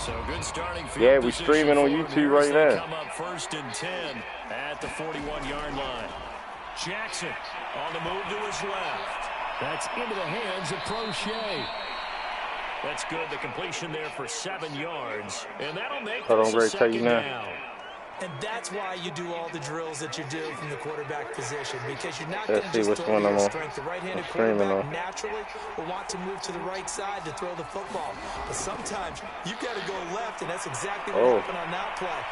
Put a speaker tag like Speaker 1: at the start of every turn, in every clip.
Speaker 1: So good starting field.
Speaker 2: Yeah, we're streaming on YouTube right now.
Speaker 1: Come up 1st and 10 at the 41-yard line. Jackson on the move to his left. That's into the hands of Prochet. That's good. The completion there for 7 yards. And that'll make this a second down.
Speaker 3: And that's why you do all the drills that you do from the quarterback position, because you're not going to just throw your strength. The right-handed quarterback naturally will want to move to the right side to throw the football. But sometimes you've got to go left, and that's exactly what happened on that play.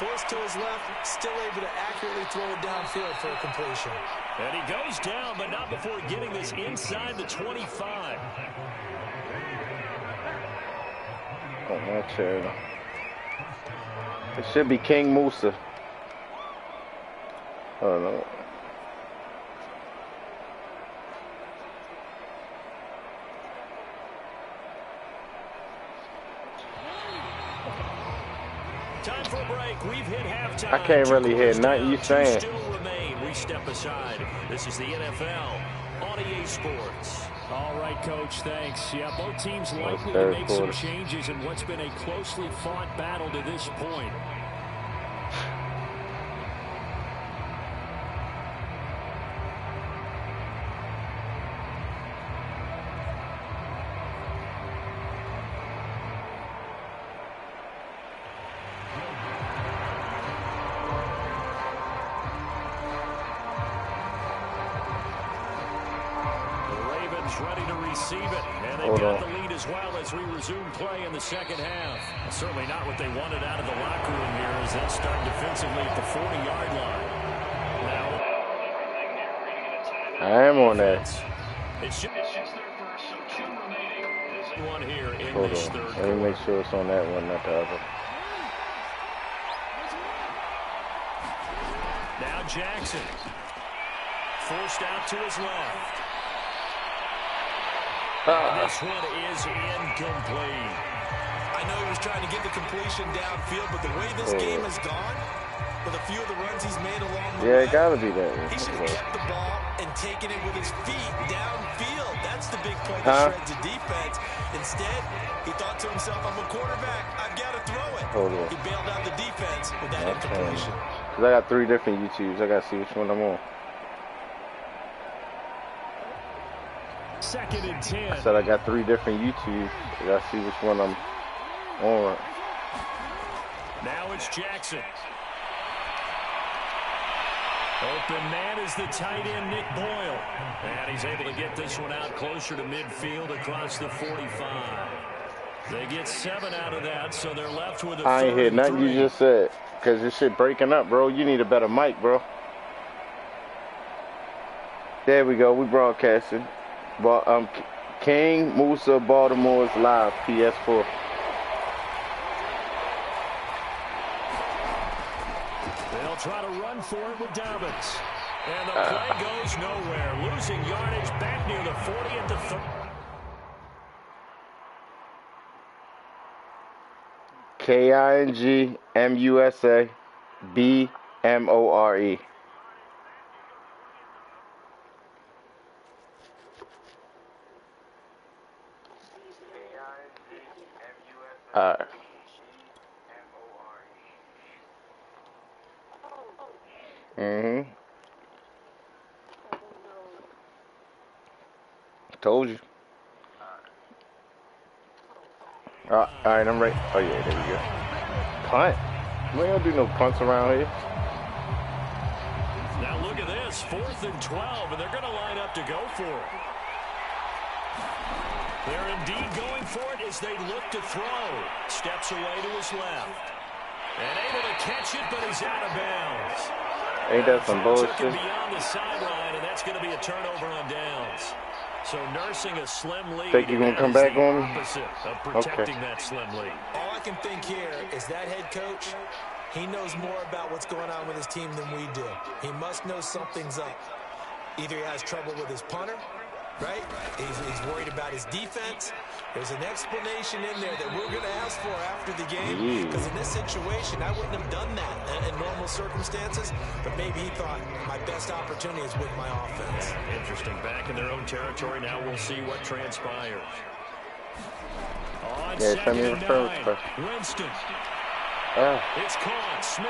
Speaker 3: Forced to his left, still able to accurately throw it downfield for a completion.
Speaker 1: And he goes down, but not before getting this inside the 25.
Speaker 2: Oh, my chair. It should be King Musa. Oh, no.
Speaker 1: Time for a break. We've hit halftime.
Speaker 2: I can't really hear nothing you saying.
Speaker 1: Still remain. We step aside. This is the NFL on EA Sports. All right, Coach, thanks. Yeah, both teams likely to make some changes in what's been a closely fought battle to this point. Ready to receive it, and they've got the lead as well as we resume play in the second half. Certainly not what they wanted out of the locker room here as they start defensively at the 40-yard line. Now,
Speaker 2: I am on that.
Speaker 1: It's just their first, so 2 remaining. There's one here in this third quarter.
Speaker 2: Let me make sure it's on that one, not the other.
Speaker 1: Now Jackson forced out to his left. This one is incomplete.
Speaker 3: I know he was trying to get the completion downfield, but the way this game has gone, with a few of the runs he's made along the way,
Speaker 2: it gotta be that.
Speaker 3: He should have kept the ball and taken it with his feet downfield. That's the big play that shreds the defense. Instead, he thought to himself, I'm a quarterback. I've got to throw it. He bailed out the defense with that incompletion.
Speaker 2: Because I got 3 different YouTubes. I got to see which one I'm on.
Speaker 1: 2nd and 10.
Speaker 2: I said I got 3 different YouTubes. I got to see which one I'm on.
Speaker 1: Now it's Jackson. Open man is the tight end, Nick Boyle. And he's able to get this one out closer to midfield across the 45. They get 7 out of that, so they're left with a
Speaker 2: I ain't hear nothing you just said. Because this shit breaking up, bro. You need a better mic, bro. There we go. We broadcasting. King Musa Baltimore's live PS4.
Speaker 1: They'll try to run for it with Dobbins. And the play goes nowhere. Losing yardage back near the 40 at the 30.
Speaker 2: Kingmusabmore. Told you. All right, I'm ready. Oh, yeah, there we go. Punt. We don't do no punts around here.
Speaker 1: Now look at this. 4th and 12, and they're going to line up to go for it. They're indeed going for it as they look to throw. Steps away to his left. And able to catch it, but he's out of bounds.
Speaker 2: Ain't that some bullshit?
Speaker 1: Took it beyond the sideline, and that's going to be a turnover on downs. So nursing a slim lead.
Speaker 2: Think you're going to come back on me?
Speaker 1: Opposite of protecting that slim lead.
Speaker 3: All I can think here is that head coach, he knows more about what's going on with his team than we do. He must know something's up. Either he has trouble with his punter, right? He's worried about his defense. There's an explanation in there that we're going to ask for after the game. Because in this situation, I wouldn't have done that in normal circumstances. But maybe he thought my best opportunity is with my offense.
Speaker 1: Interesting. Back in their own territory. Now we'll see what transpires. On
Speaker 2: Yeah, send me a referral request.
Speaker 1: Winston.
Speaker 2: Oh.
Speaker 1: It's caught. Smith.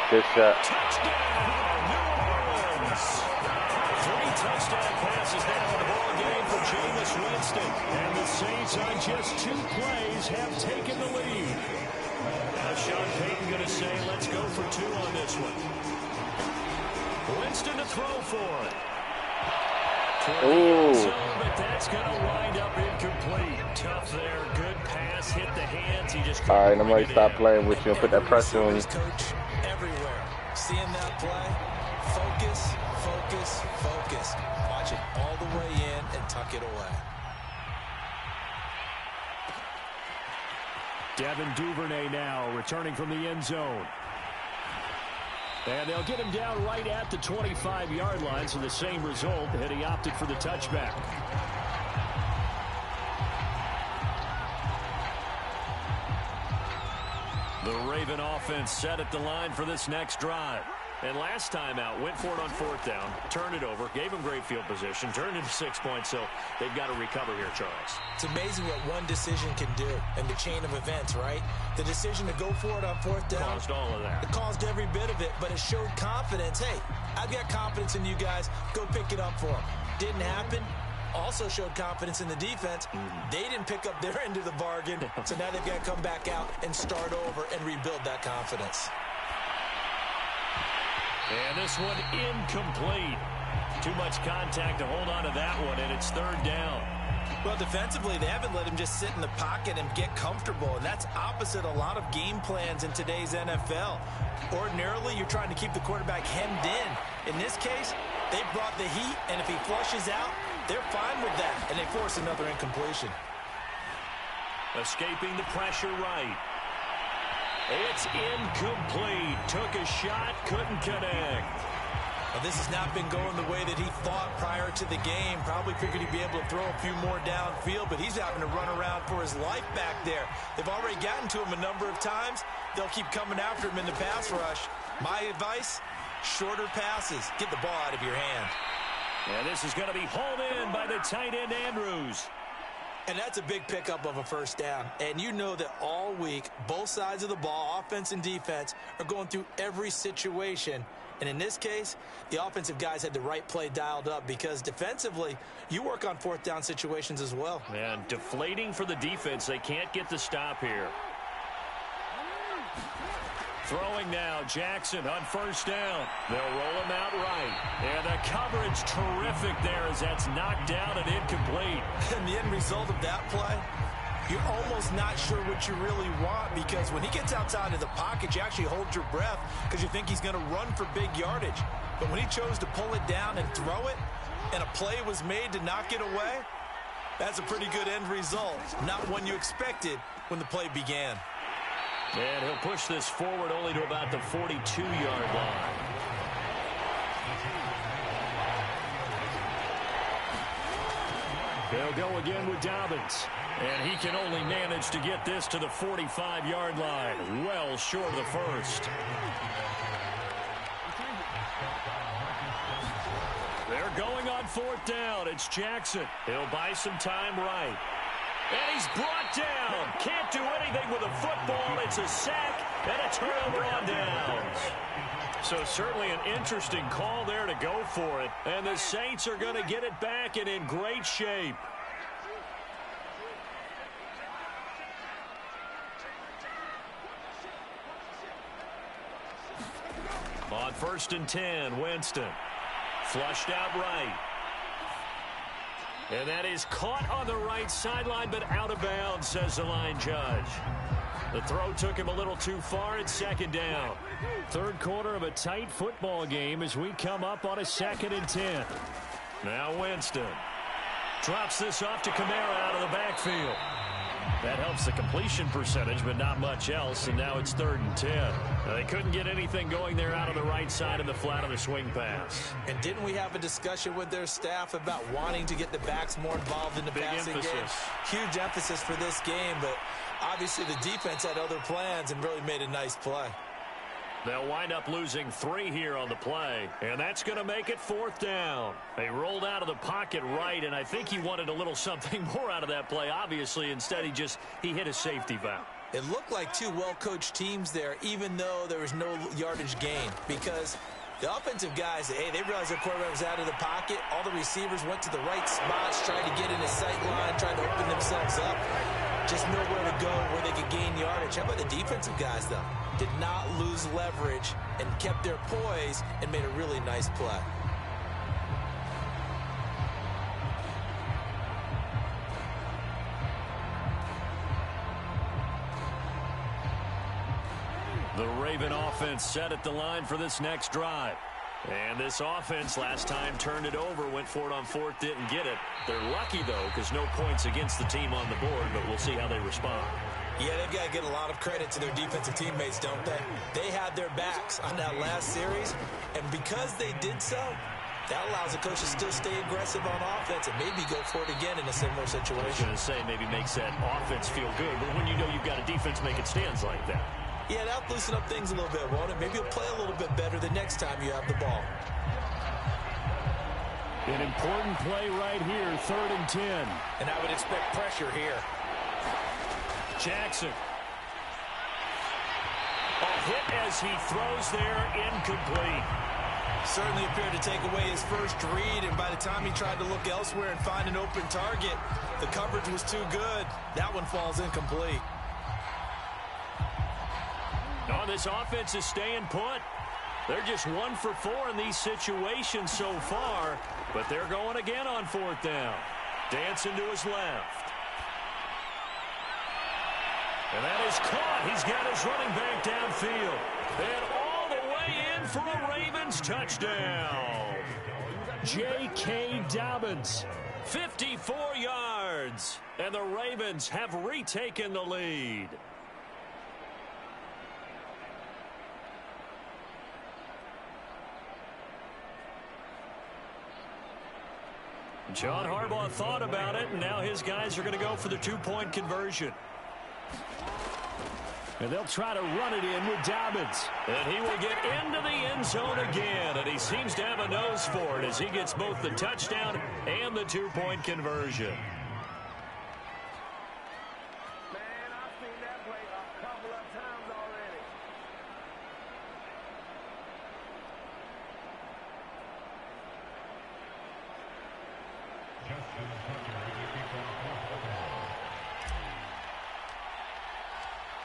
Speaker 2: Good shot.
Speaker 1: Touchdown, New Orleans. 3 touchdown passes now in the ball game for Jameis Winston. And the Saints on just 2 plays have taken the lead. Now Sean Payton going to say, let's go for 2 on this one. Winston to throw for it.
Speaker 2: Ooh.
Speaker 1: But that's going to wind up incomplete. Tough there. Good pass. Hit the hands. He just
Speaker 2: all right, I'm going to stop playing with you and put that pressure on you.
Speaker 3: Coach everywhere. Seeing that play, focus, focus, focus. Watch it all the way in and tuck it away.
Speaker 1: Devin Duvernay now returning from the end zone. And they'll get him down right at the 25-yard line, so the same result, and he opted for the touchback. The Raven offense set at the line for this next drive. And last time out, went for it on 4th down, turned it over, gave him great field position, turned into 6 points, so they've got to recover here, Charles.
Speaker 3: It's amazing what one decision can do in the chain of events, right? The decision to go for it on 4th down.
Speaker 1: Caused all of that.
Speaker 3: It caused every bit of it, but it showed confidence. Hey, I've got confidence in you guys. Go pick it up for them. Didn't happen. Also showed confidence in the defense. They didn't pick up their end of the bargain, so now they've got to come back out and start over and rebuild that confidence.
Speaker 1: And this one incomplete. Too much contact to hold on to that one, and it's 3rd down.
Speaker 3: Well, defensively, they haven't let him just sit in the pocket and get comfortable, and that's opposite a lot of game plans in today's NFL. Ordinarily, you're trying to keep the quarterback hemmed in. In this case, they brought the heat, and if he flushes out, they're fine with that, and they force another incompletion.
Speaker 1: Escaping the pressure right. It's incomplete. Took a shot, couldn't connect.
Speaker 3: Well, this has not been going the way that he thought prior to the game. Probably figured he'd be able to throw a few more downfield, but he's having to run around for his life back there. They've already gotten to him a number of times. They'll keep coming after him in the pass rush. My advice, shorter passes. Get the ball out of your hand.
Speaker 1: And this is going to be hauled in by the tight end, Andrews.
Speaker 3: And that's a big pickup of a 1st down. And you know that all week, both sides of the ball, offense and defense, are going through every situation. And in this case, the offensive guys had the right play dialed up because defensively, you work on 4th down situations as well.
Speaker 1: Man, deflating for the defense. They can't get the stop here. Throwing now, Jackson on 1st down. They'll roll him out right. And the coverage terrific there as that's knocked down and incomplete.
Speaker 3: And the end result of that play, you're almost not sure what you really want because when he gets outside of the pocket, you actually hold your breath because you think he's going to run for big yardage. But when he chose to pull it down and throw it, and a play was made to knock it away, that's a pretty good end result. Not one you expected when the play began.
Speaker 1: And he'll push this forward only to about the 42-yard line. They'll go again with Dobbins. And he can only manage to get this to the 45-yard line. Well short of the 1st. They're going on 4th down. It's Jackson. He'll buy some time right. And he's brought down. Can't do anything with a football. It's a sack and a turnover on downs. So certainly an interesting call there to go for it. And the Saints are going to get it back and in great shape. On 1st and 10, Winston. Flushed out right. And that is caught on the right sideline, but out of bounds, says the line judge. The throw took him a little too far. It's 2nd down. 3rd quarter of a tight football game as we come up on a 2nd and 10. Now Winston drops this off to Kamara out of the backfield. That helps the completion percentage, but not much else, and now it's 3rd and 10. Now, they couldn't get anything going there out on the right side of the flat of the swing pass.
Speaker 3: And didn't we have a discussion with their staff about wanting to get the backs more involved in the passing game? Huge emphasis for this game, but obviously the defense had other plans and really made a nice play.
Speaker 1: They'll wind up losing 3 here on the play, and that's going to make it 4th down. They rolled out of the pocket right, and I think he wanted a little something more out of that play, obviously. Instead, he hit a safety valve.
Speaker 3: It looked like 2 well-coached teams there, even though there was no yardage gain, because the offensive guys, hey, they realized their quarterback was out of the pocket. All the receivers went to the right spots, tried to get in his sight line, tried to open themselves up. Just nowhere to go where they could gain yardage. How about the defensive guys, though? Did not lose leverage and kept their poise and made a really nice play.
Speaker 1: The Raven offense set at the line for this next drive. And this offense last time turned it over, went for it on 4th, didn't get it. They're lucky, though, because no points against the team on the board, but we'll see how they respond.
Speaker 3: Yeah, they've got to get a lot of credit to their defensive teammates, don't they? They had their backs on that last series, and because they did so, that allows the coach to still stay aggressive on offense and maybe go for it again in a similar situation.
Speaker 1: I was going to say maybe makes that offense feel good, but when you know you've got a defense making stands like that.
Speaker 3: Yeah, that'll loosen up things a little bit, won't it? Maybe you'll play a little bit better the next time you have the ball.
Speaker 1: An important play right here, 3rd and 10.
Speaker 3: And I would expect pressure here.
Speaker 1: Jackson. A hit as he throws there, incomplete.
Speaker 3: Certainly appeared to take away his first read, and by the time he tried to look elsewhere and find an open target, the coverage was too good. That one falls incomplete.
Speaker 1: Oh, this offense is staying put. They're just 1 for 4 in these situations so far, but they're going again on 4th down. Dancing to his left. And that is caught. He's got his running back downfield. And all the way in for a Ravens touchdown. J.K. Dobbins, 54 yards. And the Ravens have retaken the lead. John Harbaugh thought about it, and now his guys are going to go for the 2-point conversion. And they'll try to run it in with Dobbins. And he will get into the end zone again, and he seems to have a nose for it as he gets both the touchdown and the 2-point conversion.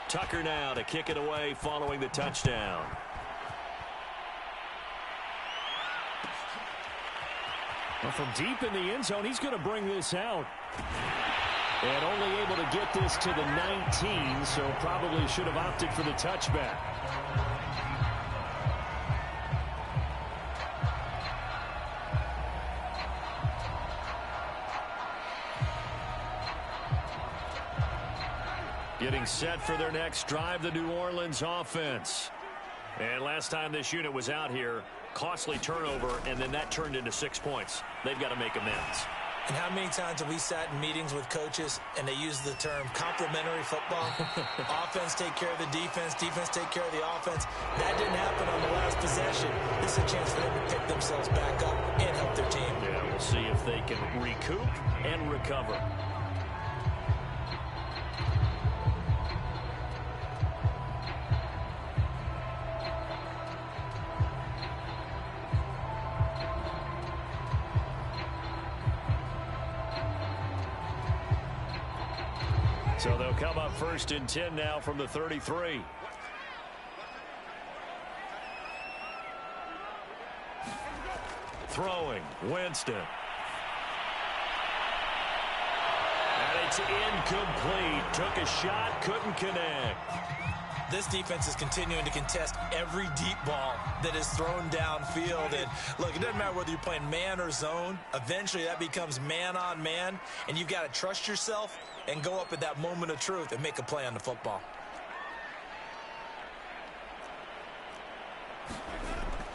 Speaker 1: Tucker now to kick it away following the touchdown. Well, from deep in the end zone, he's going to bring this out. And only able to get this to the 19, so probably should have opted for the touchback. Getting set for their next drive, the New Orleans offense. And last time this unit was out here, costly turnover, and then that turned into 6 points. They've got to make amends.
Speaker 3: And how many times have we sat in meetings with coaches and they use the term complementary football? Offense take care of the defense, defense take care of the offense. That didn't happen on the last possession. This is a chance for them to pick themselves back up and help their team.
Speaker 1: Yeah, we'll see if they can recoup and recover. So they'll come up 1st and 10 now from the 33. Throwing, Winston. And it's incomplete. Took a shot, couldn't connect.
Speaker 3: This defense is continuing to contest every deep ball that is thrown downfield. And look, it doesn't matter whether you're playing man or zone. Eventually that becomes man on man, and you've got to trust yourself and go up at that moment of truth and make a play on the football.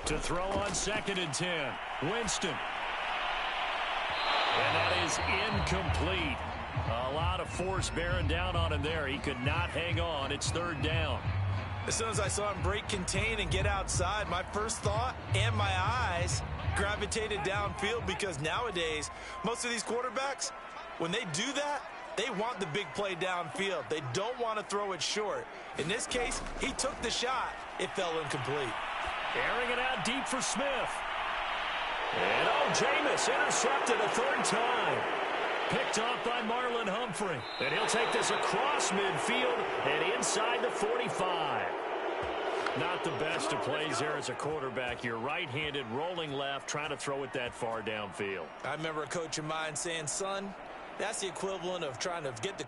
Speaker 1: To throw on 2nd and 10, Winston. And that is incomplete. A lot of force bearing down on him there. He could not hang on. It's 3rd down.
Speaker 3: As soon as I saw him break contain and get outside, my first thought and my eyes gravitated downfield, because nowadays, most of these quarterbacks, when they do that, they want the big play downfield. They don't want to throw it short. In this case, he took the shot. It fell incomplete.
Speaker 1: Airing it out deep for Smith. And Jameis intercepted a third time. Picked off by Marlon Humphrey. And he'll take this across midfield and inside the 45. Not the best of plays there as a quarterback. You're right-handed, rolling left, trying to throw it that far downfield.
Speaker 3: I remember a coach of mine saying, son, that's the equivalent of trying to get the...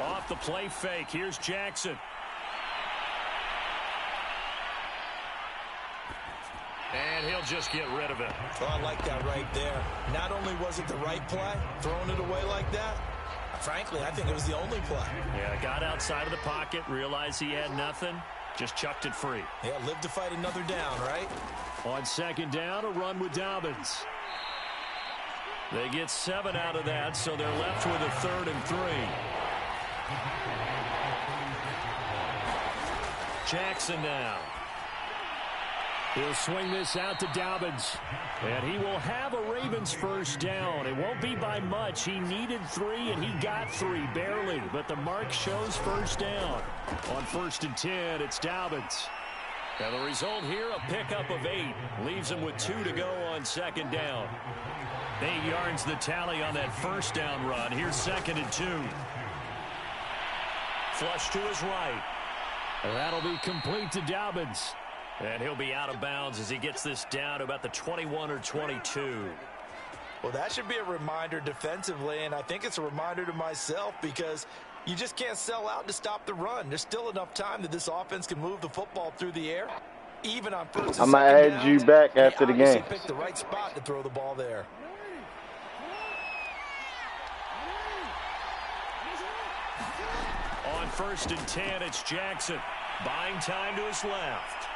Speaker 1: Off the play fake, here's Jackson. And he'll just get rid of it.
Speaker 3: Oh, I like that right there. Not only was it the right play, throwing it away like that, frankly, I think it was the only play.
Speaker 1: Yeah, got outside of the pocket, realized he had nothing, just chucked it free.
Speaker 3: Yeah, live to fight another down, right?
Speaker 1: On second down, a run with Dobbins. They get 7 out of that, so they're left with a 3rd and 3. Jackson now. He'll swing this out to Dobbins. And he will have a Ravens first down. It won't be by much. He needed 3, and he got 3, barely. But the mark shows first down. On 1st and 10, it's Dobbins. And the result here, a pickup of 8. Leaves him with 2 to go on second down. 8 yards the tally on that first down run. Here's 2nd and 2. Flush to his right. And that'll be complete to Dobbins. And he'll be out of bounds as he gets this down to about the 21 or 22.
Speaker 3: Well, that should be a reminder defensively, and I think it's a reminder to myself, because you just can't sell out to stop the run. There's still enough time that this offense can move the football through the air, even on first and second
Speaker 2: I'm going to add you back after the game.
Speaker 3: Picked the right spot to throw the ball there.
Speaker 1: On 1st and 10, it's Jackson. Buying time to his left.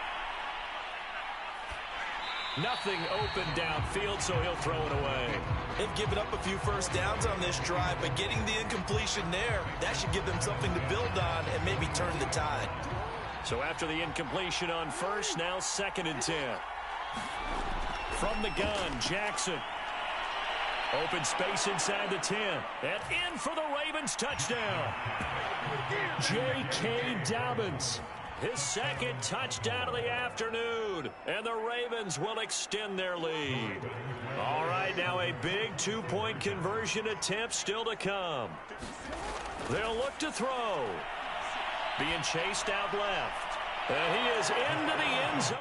Speaker 1: Nothing open downfield, so he'll throw it away.
Speaker 3: They've given up a few first downs on this drive, but getting the incompletion there, that should give them something to build on and maybe turn the tide.
Speaker 1: So after the incompletion on first, now 2nd and 10. From the gun, Jackson. Open space inside the 10. And in for the Ravens touchdown. J.K. Dobbins. His 2nd touchdown of the afternoon. And the Ravens will extend their lead. All right, now a big 2-point conversion attempt still to come. They'll look to throw. Being chased out left. And he is into the end zone.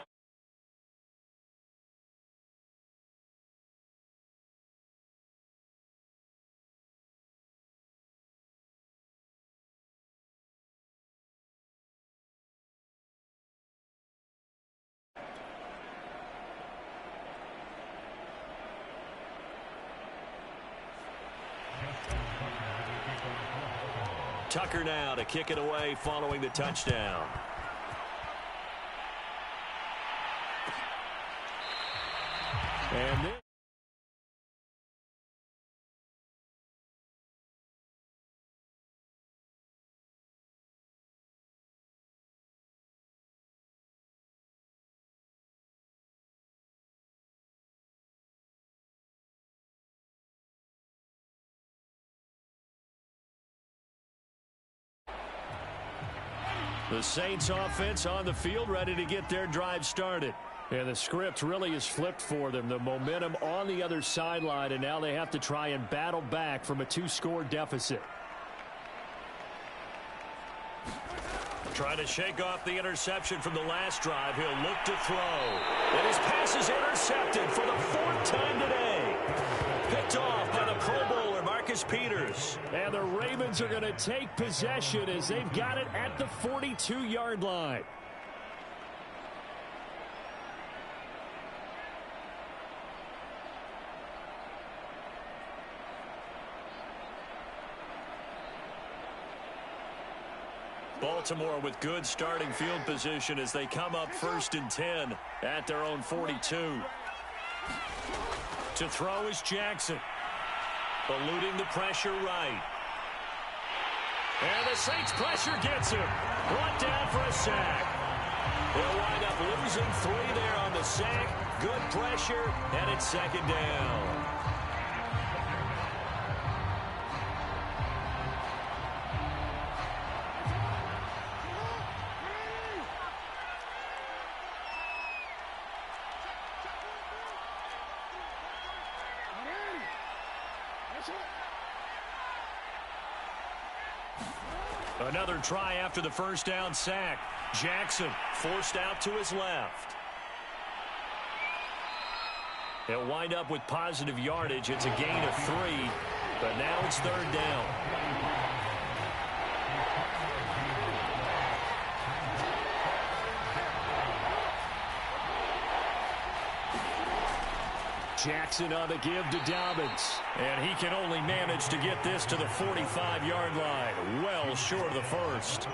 Speaker 1: Tucker now to kick it away following the touchdown. And then the Saints offense on the field, ready to get their drive started. And the script really is flipped for them. The momentum on the other sideline, and now they have to try and battle back from a 2-score deficit. Trying to shake off the interception from the last drive. He'll look to throw. And his pass is intercepted for the 4th time today. Picked off by the Pro Bowler, Marcus Peters. And the Ravens are going to take possession as they've got it at the 42-yard line. Both Baltimore with good starting field position as they come up 1st and 10 at their own 42. To throw is Jackson. Eluding the pressure right. And the Saints pressure gets him. Brought down for a sack. They'll wind up losing 3 there on the sack. Good pressure, and it's 2nd down. Another try after the 1st down sack. Jackson forced out to his left. He'll wind up with positive yardage. It's a gain of 3, but now it's 3rd down. Jackson on the give to Dobbins. And he can only manage to get this to the 45-yard line. Well short of the 1st.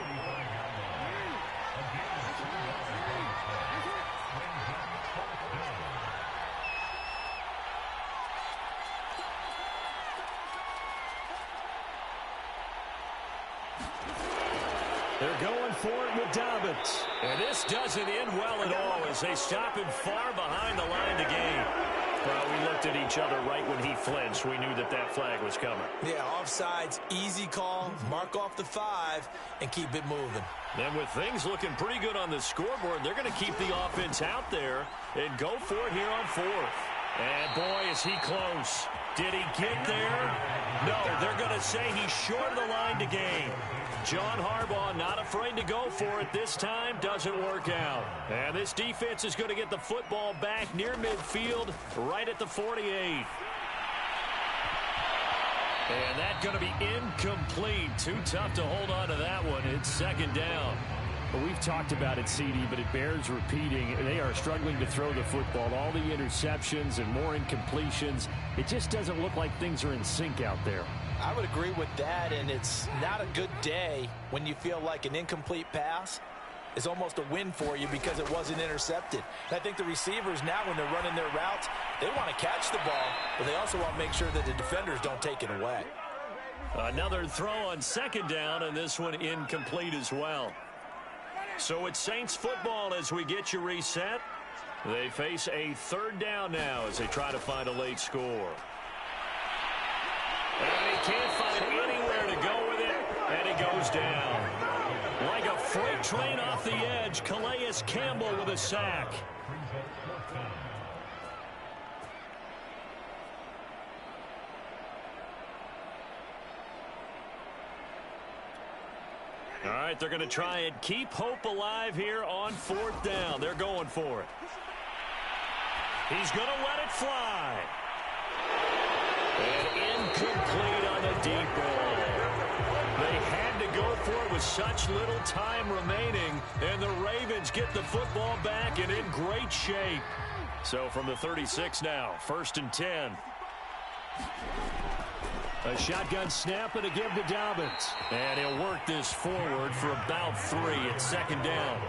Speaker 1: They're going for it with Dobbins. And this doesn't end well at all as they stop him far behind the line to gain. Well, we looked at each other right when he flinched. We knew that that flag was coming.
Speaker 3: Yeah, offsides, easy call. Mark off the 5 and keep it moving.
Speaker 1: And with things looking pretty good on the scoreboard, they're going to keep the offense out there and go for it here on 4th. And, boy, is he close. Did he get there? No, they're going to say he's short of the line to gain. John Harbaugh not afraid to go for it this time. Doesn't work out. And this defense is going to get the football back near midfield, right at the 48. And that's going to be incomplete. Too tough to hold on to that one. It's 2nd down.
Speaker 4: Well, we've talked about it, CD, but it bears repeating. They are struggling to throw the football. All the interceptions and more incompletions. It just doesn't look like things are in sync out there.
Speaker 3: I would agree with that, and it's not a good day when you feel like an incomplete pass is almost a win for you because it wasn't intercepted. And I think the receivers now, when they're running their routes, they want to catch the ball, but they also want to make sure that the defenders don't take it away.
Speaker 1: Another throw on 2nd down, and this one incomplete as well. So it's Saints football as we get you reset. They face a 3rd down now as they try to find a late score. And he can't find anywhere to go with it, and he goes down. Like a freight train off the edge, Calais Campbell with a sack. All right, they're going to try and keep hope alive here on 4th down. They're going for it. He's going to let it fly. And incomplete on the deep ball. They had to go for it with such little time remaining, and the Ravens get the football back and in great shape. So from the 36 now, 1st and 10.
Speaker 4: A shotgun snap and a give to Dobbins.
Speaker 1: And he'll work this forward for about 3 at 2nd down.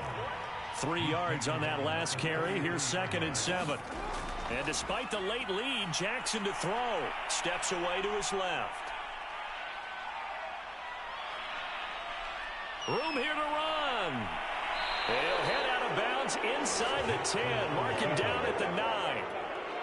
Speaker 1: 3 yards on that last carry. Here's 2nd and 7. And despite the late lead, Jackson to throw. Steps away to his left. Room here to run. He'll head out of bounds inside the 10. Marking down at the 9.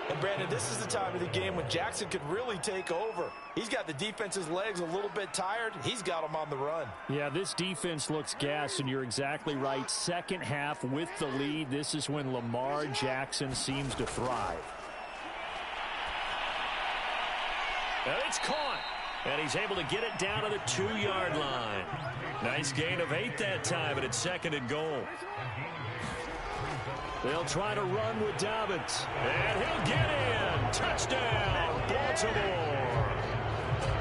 Speaker 3: And, Brandon, this is the time of the game when Jackson could really take over. He's got the defense's legs a little bit tired. He's got them on the run.
Speaker 4: Yeah, this defense looks gassed, and you're exactly right. 2nd half with the lead. This is when Lamar Jackson seems to thrive.
Speaker 1: And it's caught. And he's able to get it down to the 2-yard line. Nice gain of 8 that time, and it's 2nd and goal.
Speaker 4: They'll try to run with Dobbins.
Speaker 1: And he'll get in. Touchdown, Baltimore.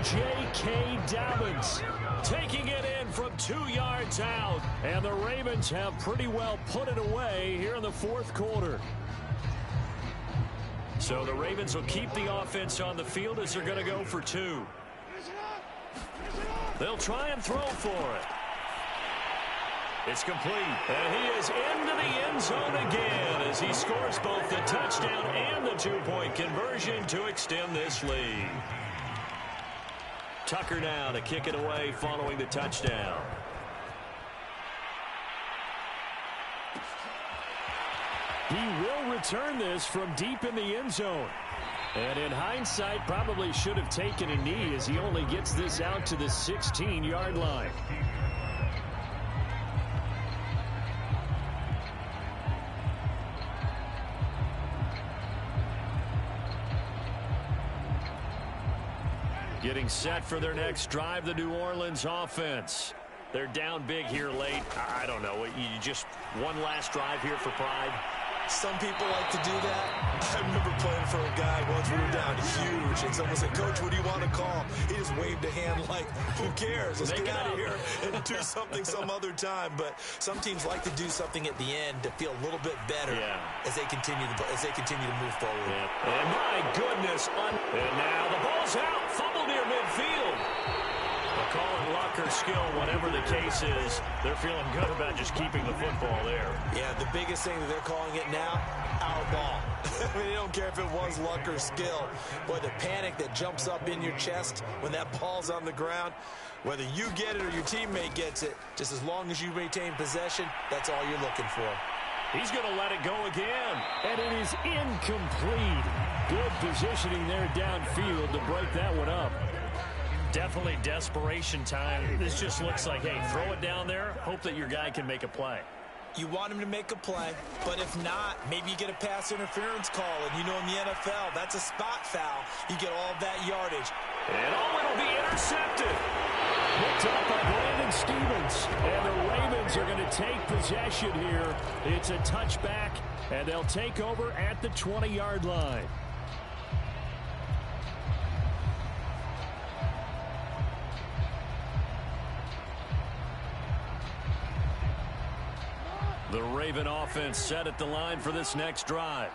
Speaker 4: J.K. Dobbins
Speaker 1: taking it in from 2 yards out.
Speaker 4: And the Ravens have pretty well put it away here in the 4th quarter.
Speaker 1: So the Ravens will keep the offense on the field as they're going to go for 2. They'll try and throw for it. It's complete. And he is into the end zone again as he scores both the touchdown and the two-point conversion to extend this lead. Tucker now to kick it away following the touchdown.
Speaker 4: He will return this from deep in the end zone. And in hindsight, probably should have taken a knee as he only gets this out to the 16-yard line. Getting set for their next drive, the New Orleans offense. They're down big here late. I don't know. You just one last drive here for pride.
Speaker 3: Some people like to do that. I remember playing for a guy once. We were down huge, and someone said, "Coach, what do you want to call?" He just waved a hand like, "Who cares? Let's get out of here and do something some other time." But some teams like to do something at the end to feel a little bit better as they continue to move forward.
Speaker 1: Yeah. And my goodness, and now the ball's out, fumble near midfield. They'll call it luck or skill, whatever the case is. They're feeling good about just keeping the football there.
Speaker 3: Yeah, the biggest thing that they're calling it now, our ball. I mean, they don't care if it was luck or skill. Boy, the panic that jumps up in your chest when that ball's on the ground, whether you get it or your teammate gets it, just as long as you maintain possession, that's all you're looking for.
Speaker 1: He's going to let it go again.
Speaker 4: And it is incomplete. Good positioning there downfield to break that one up.
Speaker 1: Definitely desperation time. This just looks like, hey, throw it down there, hope that your guy can make a play.
Speaker 3: You want him to make a play, but if not, maybe you get a pass interference call, and you know in the NFL, that's a spot foul. You get all of that yardage.
Speaker 1: And it'll be intercepted.
Speaker 4: Picked up by Brandon Stevens. And the Ravens are going to take possession here. It's a touchback, and they'll take over at the 20-yard line. The Raven offense set at the line for this next drive.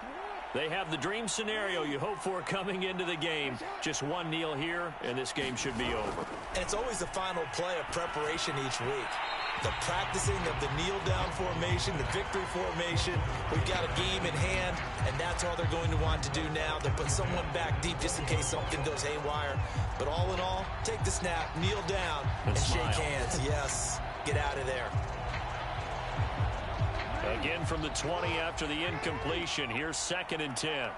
Speaker 4: They have the dream scenario you hope for coming into the game. Just one kneel here, and this game should be over.
Speaker 3: And it's always the final play of preparation each week. The practicing of the kneel-down formation, the victory formation. We've got a game in hand, and that's all they're going to want to do now. They'll put someone back deep just in case something goes haywire. But all in all, take the snap, kneel down, and shake hands. Yes, get out of there.
Speaker 1: Again from the 20 after the incompletion. Here's 2nd and 10.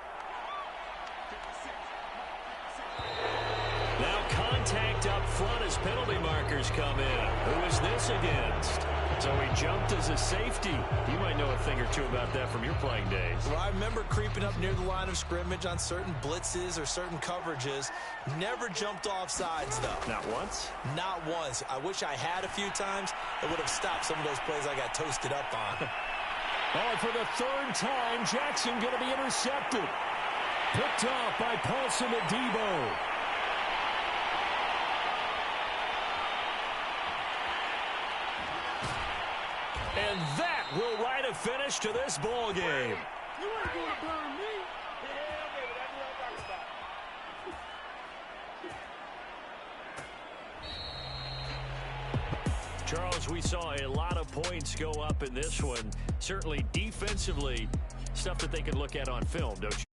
Speaker 1: Now contact up front as penalty markers come in. Who is this against? So he jumped as a safety. You might know a thing or two about that from your playing days.
Speaker 3: Well, I remember creeping up near the line of scrimmage on certain blitzes or certain coverages. Never jumped off sides, though.
Speaker 1: Not once?
Speaker 3: Not once. I wish I had a few times. It would have stopped some of those plays I got toasted up on.
Speaker 4: Oh, for the 3rd time, Jackson going to be intercepted. Picked off by Paulson Adebo.
Speaker 1: And that will write a finish to this ball game.
Speaker 5: You ain't gonna burn me. Yeah, baby, that's what I'm talking about.
Speaker 1: Charles, we saw a lot of points go up in this one. Certainly defensively, stuff that they could look at on film, don't you?